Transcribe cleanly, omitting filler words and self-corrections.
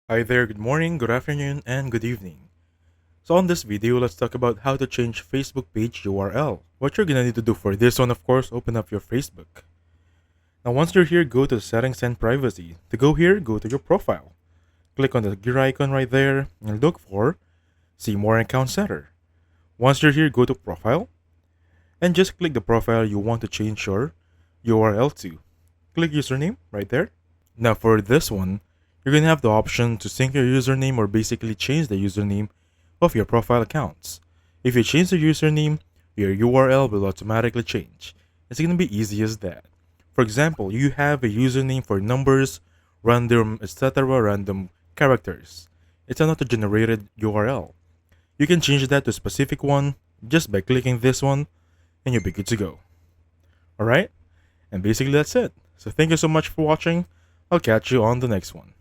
Hi there, good morning, good afternoon, and good evening. So on this video, let's talk about how to change Facebook page URL. What you're gonna need to do for this one, of course, open up your Facebook. Now once you're here, go to settings and privacy. To go here, go to your profile. Click on the gear icon right there and look for see more account setter. Once you're here, go to profile and just click the profile you want to change your URL to. Click username right there. Now for this one, you're going to have the option to sync your username or basically change the username of your profile accounts. If you change the username, your URL will automatically change. It's going to be easy as that. For example, you have a username for numbers, random, etc., random characters. It's an auto-generated URL. You can change that to a specific one just by clicking this one and you'll be good to go. Alright? And basically that's it. So thank you so much for watching. I'll catch you on the next one.